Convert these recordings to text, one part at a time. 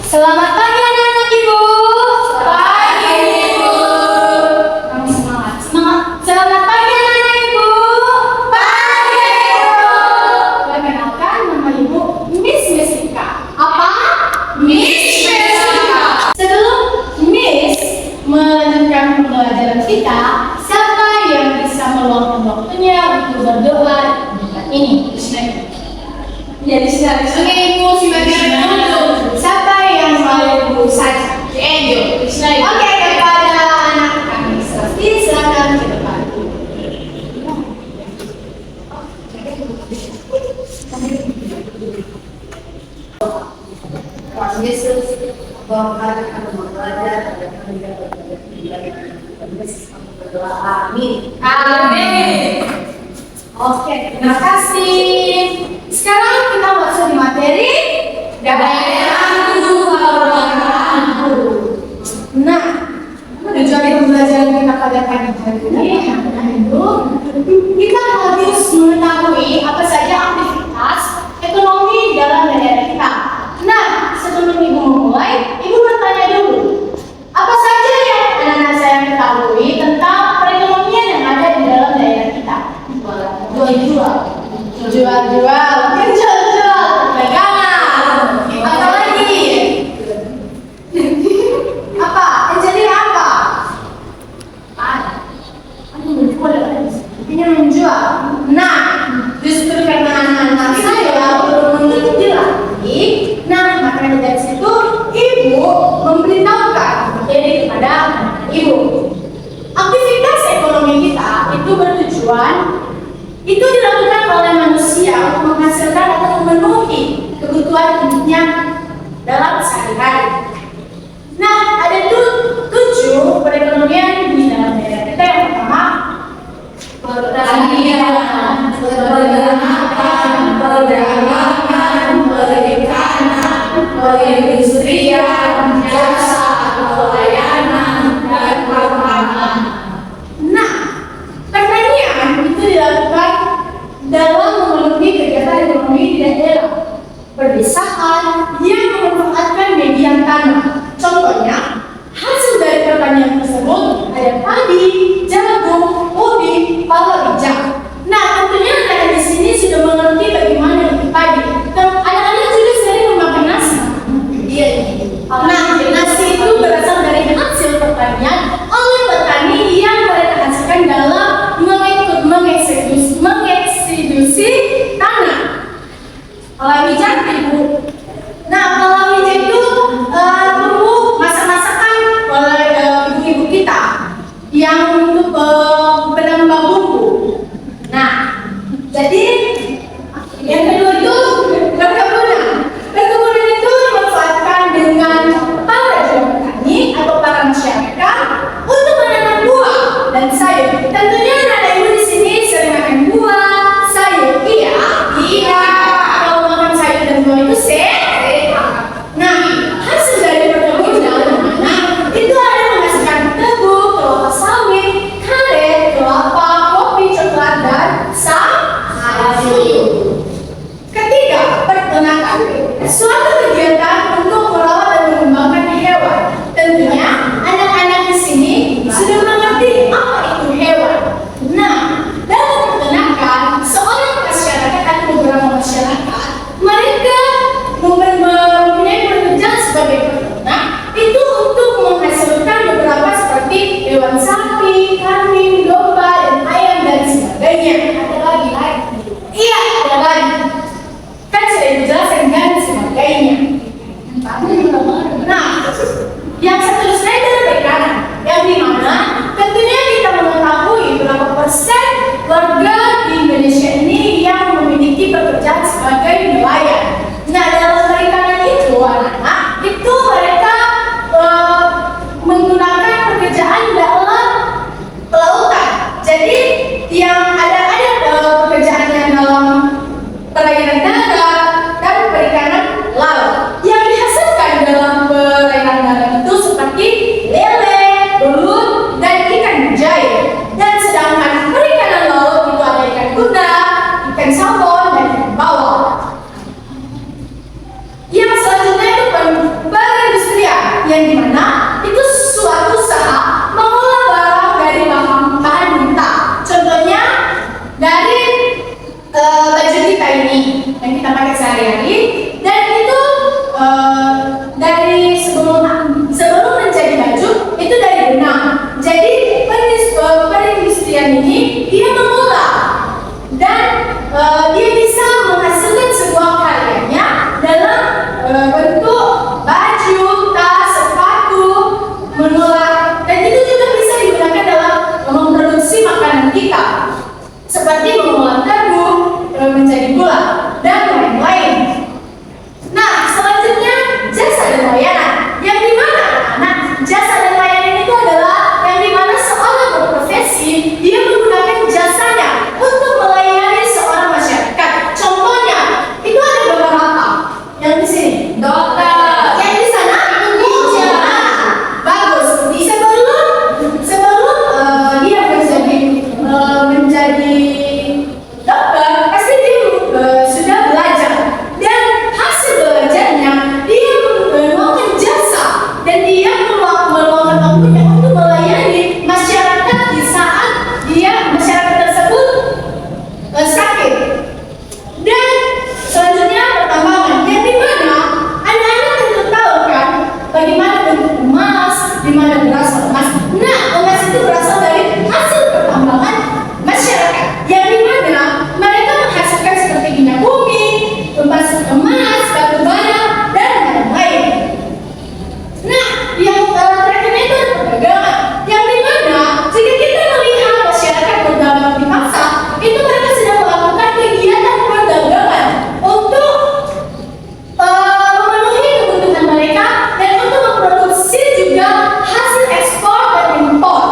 Selamat pagi anak-anak Ibu. Pagi Ibu. Kamu semangat, semangat. Selamat pagi anak-anak Ibu. Pagi Ibu. Perkenalkan nama Ibu Miss Jessica. Apa? Miss Jessica. Sebelum Miss melanjutkan pembelajaran kita, siapa yang bisa meluangkan waktunya untuk berdoa di tempat ini? Ya, di sini. Oke, Ibu, silakan dulu. Siapa yang mau dulu saja? Angel. Oke, kepada anak kami Selesai, silakan ke depan. Tuhan Yesus, bahwa hari kami belajar dan kami dapat berdoa. Amin. Amin. Oke, terima kasih. Sekarang kita masuk di materi daerah guru. Nah, tujuan pembelajaran kita pada pagi hari ini kita harus mengetahui apa saja aktivitas ekonomi dalam daerah kita. Nah, sebelum Ibu memulai, Ibu bertanya dulu, apa saja yang anak-anak saya ketahui tentang perekonomian yang ada di dalam daerah kita? Jual-jual, dagangan, apa lagi? Apa? Jadi apa? Ini menjual. Nah, justru karena anak-anak saya belum mengerti lagi, nah makanya dari situ Ibu memberitahukan jadi kepada anak-anak Ibu. Aktivitas ekonomi kita itu bertujuan itu dilakukan oleh manusia untuk menghasilkan atau memenuhi kebutuhan hidupnya dalam sehari-hari. Nah, ada tujuh perekonomian di dalam daerah kita. Yang pertama, pertanian, peternakan, perdagangan, perikanan, perindustrian, jasa, pelayanan, dan pertambangan. Nah, pertanian itu dilakukan dalam memenuhi kegiatan ekonomi di daerah pedesaan yang memanfaatkan media tanah. Contohnya, hasil dari pertanian tersebut ada padi, jagung, ubi, palawija. Nah, tentunya anak-anak di sini sudah mengerti bagaimana itu padi. Dan anak-anak juga sering memakan nasi. Iya. Nah, nasi itu berasal dari hasil pertanian oleh petani yang mereka hasilkan dalam mengeksekusi tanah. Palawija, Ibu. Nah, palawija itu bumbu masak-masakan oleh ibu-ibu kita yang untuk penambah bumbu. Nah, jadi yang kedua itu perkebunan. Perkebunan itu dimanfaatkan dengan para petani atau para masyarakat untuk menanam buah dan sayur. Tentunya anak ibu di sini sering makan buah, sayur. Iya. Kalau makan sayur dan buah itu sehari-hari, dan itu dari sebelum menjadi baju itu dari benang. Jadi perindustrian ini dia mengolah dan dia bisa menghasilkan sebuah karyanya dalam bentuk baju, tas, sepatu, mengolah, dan itu juga bisa digunakan dalam memproduksi makanan kita seperti mengolah tebu menjadi gula dan lain-lain. Nah, selanjutnya jasa dan layanan, yang dimana anak jasa dan layanan itu adalah yang dimana seorang berprofesi dia menggunakan jasanya untuk melayani seorang masyarakat. Contohnya itu ada beberapa yang di sini dokter, yang di sana pengusaha. Bagus. Sebelum dia menjadi dokter, pasti dia sudah belajar, dan hasil belajarnya dia meluangkan jasa dan dia meluangkan waktunya untuk melayani masyarakat di saat masyarakat tersebut sakit. Dan selanjutnya pertambangan, yang dimana anak-anak tentu tahu kan bagaimana bentuk emas, di mana berasal emas. Nah, emas itu berasal dari hasil pertambangan masyarakat, yang dimana mereka menghasilkan seperti minyak bumi, emas, batu bara, dan lain-lain. Nah, yang terakhirnya itu ada perdagangan, yang dimana jika kita melihat masyarakat berdagang di pasar, itu mereka sedang melakukan kegiatan perdagangan untuk memenuhi kebutuhan mereka dan untuk memproduksi juga hasil ekspor dan impor.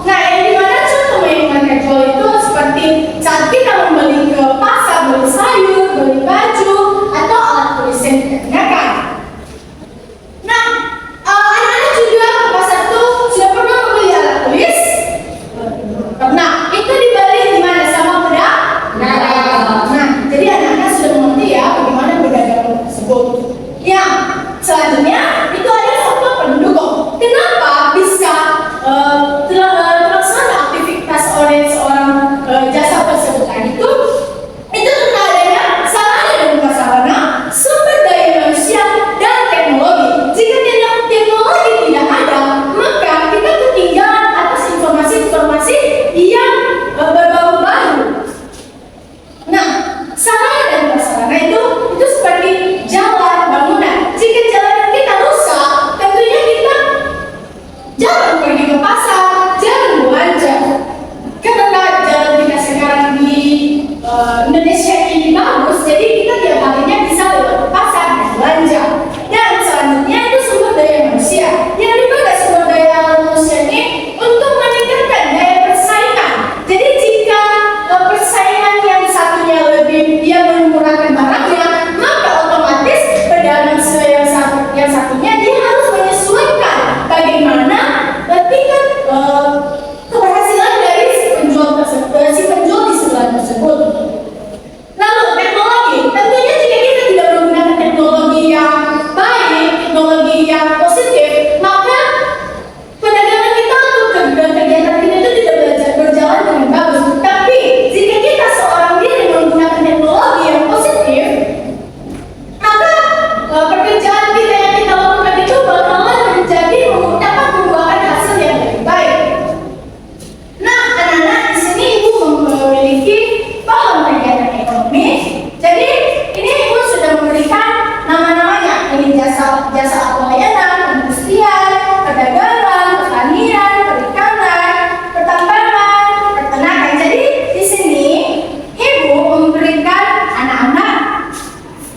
Nah, yang dimana contoh yang mereka jual itu seperti saat kita membeli ke pasar, beli sayur, beli baju, atau alat tulis yang kita gunakan. Nah, anak-anak juga ke pasar itu sudah pernah membeli alat tulis? Pernah. Itu dibeli di mana sama pedagang? Nah, jadi anak-anak sudah mengerti ya bagaimana berdagang tersebut. Yang selanjutnya itu ada faktor pendukung. Kenapa bisa terlaksana aktivitas oleh seorang jasa tersebut tadi itu karena adanya sarana dan prasarana, sumber daya manusia, dan teknologi. Jika teknologi tidak ada, maka kita ketinggalan atas informasi-informasi yang berbau baru. Nah, sarana dan prasarana itu seperti jalan, bangunan. Jika jalan kita rusak, tentunya kita jarang pergi ke pasar, jarang belanja. Karena jalan kita sekarang di Indonesia ini bagus, jadi kita tiap harinya bisa lewat ke pasar dan belanja. Dan selanjutnya itu sumber daya manusia, yang dimana sumber daya manusia ini untuk meningkatkan daya persaingan. Jadi jika persaingan yang satunya lebih dia mengurangkan barangnya, maka otomatis pedagang yang satunya dia harus menyesuaikan bagaimana tingkat keberhasilan dari si penjual di sebelah tersebut. Lalu teknologi, tentunya jika kita tidak menggunakan teknologi yang baik, teknologi yang positif, maka perdagangan kita untuk kegiatan kita itu tidak berjalan dengan bagus. Tapi jika kita seorang diri menggunakan teknologi yang positif, maka pekerjaan kita yang kita lakukan itu bakalan dapat membuahkan hasil yang lebih baik. Nah, anak-anak di sini ibu memiliki paham kegiatan ekonomi. Jadi ini ibu sudah memberikan nama-namanya. Ini jasa pelayanan, industrian, perdagangan, pertanian, perikanan, pertambangan, peternakan. Jadi di sini ibu memberikan anak-anak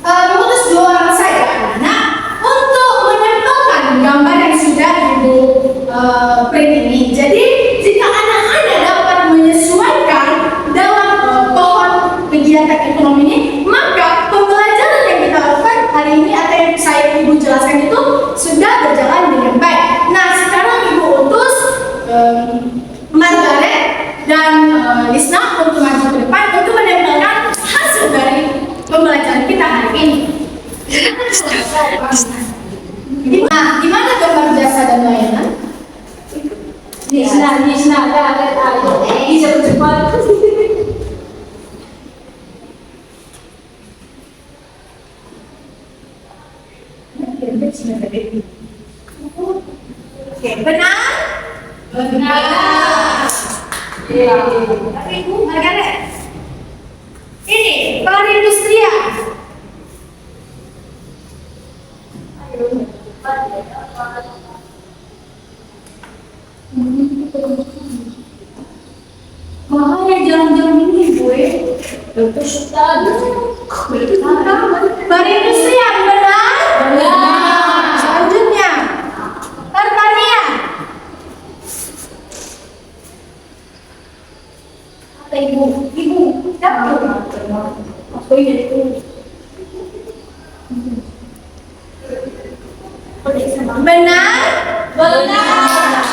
mengutus 2 orang saja anak-anak untuk menempelkan gambar yang sudah ibu print ini. Jadi jika anak-anak dapat menyesuaikan dalam pohon kegiatan ekonomi ini, maka pembelajaran yang kita lakukan hari ini atau yang saya ibu jelaskan itu sudah berjalan dengan baik. Nah, sekarang ibu utus Margaret dan Lisna untuk maju ke depan untuk menempelkan hasil dari pembelajaran kita hari ini. Nah, gimana gambar jasa dan layanan? Nisna, ayo, cepat. Oke, Ibu Margaret. Ini perindustrian. Mahal ya jalan-jalan ini, gue. Itu sudah. Perindustrian, benar? Benar. Selanjutnya, pertanian. Apa ibu? Ibu, dapur. Aku ini itu. Benar? Benar.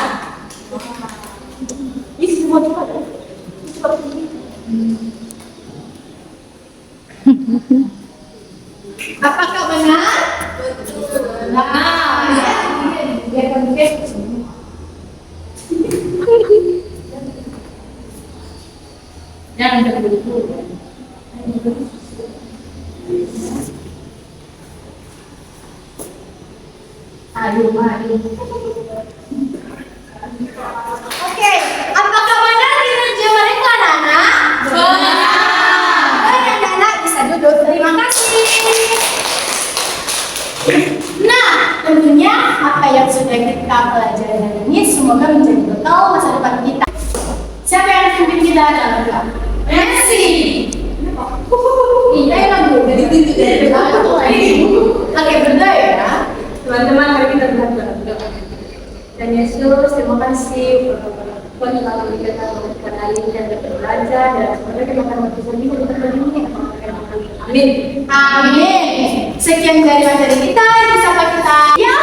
Ini semua cepat. Apakah benar? Benar. Jangan begitu. Aduh, mari. Oke, apakah benar kinerja mereka, anak-anak? Benar. Baik, anak-anak bisa duduk. Terima kasih. Nah, tentunya apa yang sudah kita pelajari hari ini semoga menjadi bekal masa depan kita. Siapa yang pimpin kita dalam doa? Messi. Iya, yang dari Oke, berdoa ya. Teman-teman, mari kita berdoa. Dan Yesus, terima kasih buat telah memberikan hari ini dan dapat belajar dan semoga kita akan berkumpul di tempat ini. Amin. Amin. Sekian dari materi kita, bisa kita. Ya.